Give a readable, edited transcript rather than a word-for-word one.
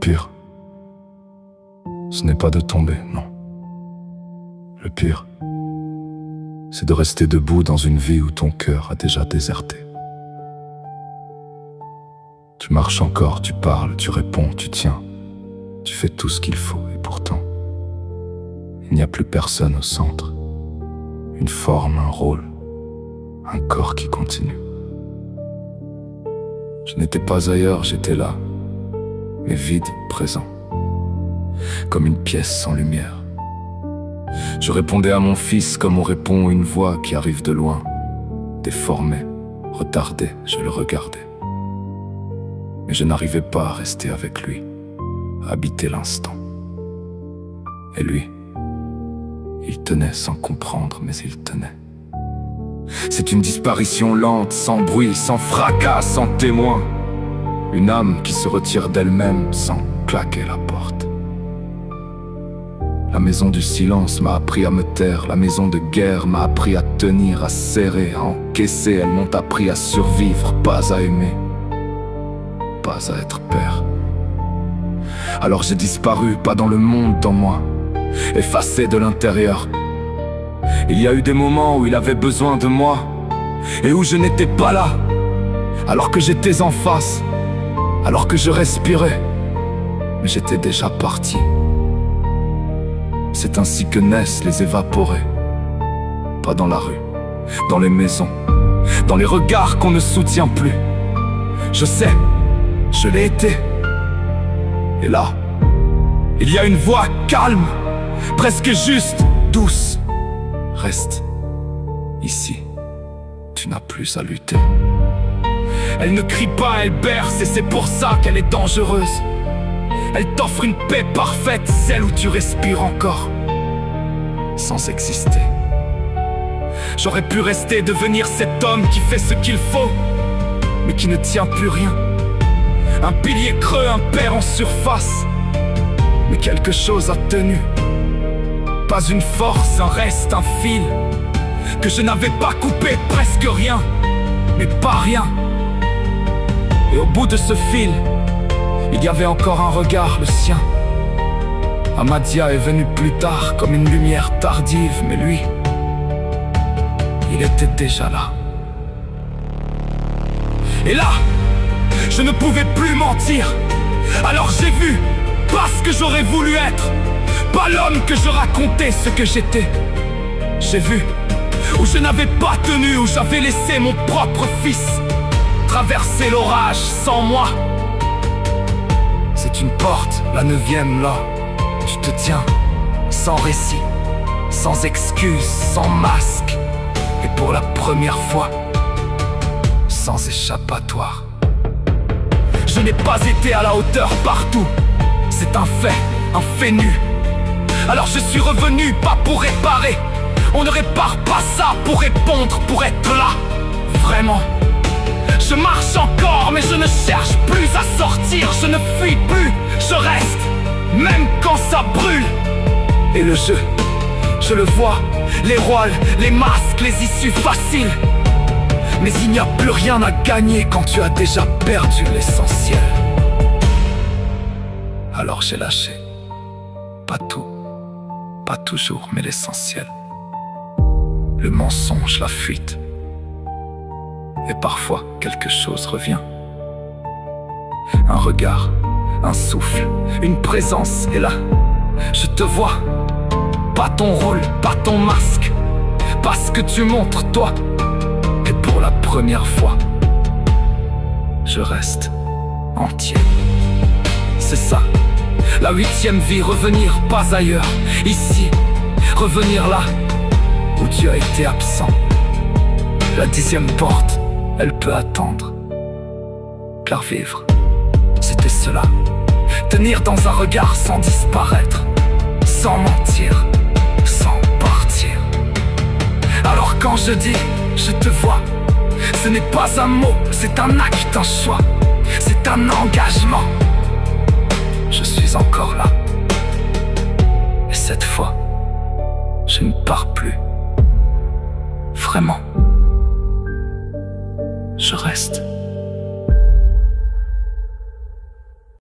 pire, ce n'est pas de tomber, non. Le pire, c'est de rester debout dans une vie où ton cœur a déjà déserté. Tu marches encore, tu parles, tu réponds, tu tiens. Tu fais tout ce qu'il faut et pourtant, il n'y a plus personne au centre. Une forme, un rôle, un corps qui continue. Je n'étais pas ailleurs, j'étais là, mais vide, présent, comme une pièce sans lumière. Je répondais à mon fils comme on répond à une voix qui arrive de loin. Déformé, retardé, je le regardais. Mais je n'arrivais pas à rester avec lui, à habiter l'instant. Et lui, il tenait sans comprendre, mais il tenait. C'est une disparition lente, sans bruit, sans fracas, sans témoin. Une âme qui se retire d'elle-même sans claquer la porte. La maison du silence m'a appris à me taire. La maison de guerre m'a appris à tenir, à serrer, à encaisser. Elles m'ont appris à survivre, pas à aimer, pas à être père. Alors j'ai disparu, pas dans le monde, dans moi, effacé de l'intérieur. Il y a eu des moments où il avait besoin de moi et où je n'étais pas là, alors que j'étais en face, alors que je respirais, mais j'étais déjà parti. C'est ainsi que naissent les évaporés. Pas dans la rue, dans les maisons, dans les regards qu'on ne soutient plus. Je sais, je l'ai été. Et là, il y a une voix calme, presque juste, douce. Reste ici, tu n'as plus à lutter. Elle ne crie pas, elle berce, et c'est pour ça qu'elle est dangereuse. Elle t'offre une paix parfaite, celle où tu respires encore, sans exister. J'aurais pu rester, devenir cet homme qui fait ce qu'il faut, mais qui ne tient plus rien. Un pilier creux, un père en surface, mais quelque chose a tenu. Pas une force, un reste, un fil que je n'avais pas coupé, presque rien, mais pas rien. Et au bout de ce fil, il y avait encore un regard, le sien. Amadia est venu plus tard, comme une lumière tardive, mais lui, il était déjà là. Et là, je ne pouvais plus mentir. Alors j'ai vu, pas ce que j'aurais voulu être, pas l'homme que je racontais ce que j'étais. J'ai vu où je n'avais pas tenu, où j'avais laissé mon propre fils traverser l'orage sans moi. C'est une porte, la 9e là. Tu te tiens, sans récit, sans excuse, sans masque. Et pour la première fois, sans échappatoire. Je n'ai pas été à la hauteur partout. C'est un fait nu. Alors je suis revenu, pas pour réparer. On ne répare pas ça pour répondre, pour être là. Vraiment. Je marche encore, mais je ne cherche plus à sortir. Je ne fuis plus, je reste, même quand ça brûle. Et le jeu, je le vois, les rôles, les masques, les issues faciles. Mais il n'y a plus rien à gagner quand tu as déjà perdu l'essentiel. Alors j'ai lâché. Pas tout, pas toujours, mais l'essentiel. Le mensonge, la fuite. Et parfois, quelque chose revient. Un regard, un souffle, une présence, et là, je te vois. Pas ton rôle, pas ton masque, pas ce que tu montres, toi. Et pour la première fois, je reste entier. C'est ça, la 8e vie, revenir pas ailleurs, ici, revenir là, où tu as été absent. La 10e porte, elle peut attendre. Car vivre, c'était cela. Tenir dans un regard sans disparaître, sans mentir, sans partir. Alors quand je dis, je te vois, ce n'est pas un mot, c'est un acte, un choix. C'est un engagement. Je suis encore là. Et cette fois, je ne pars plus. Vraiment. Je reste.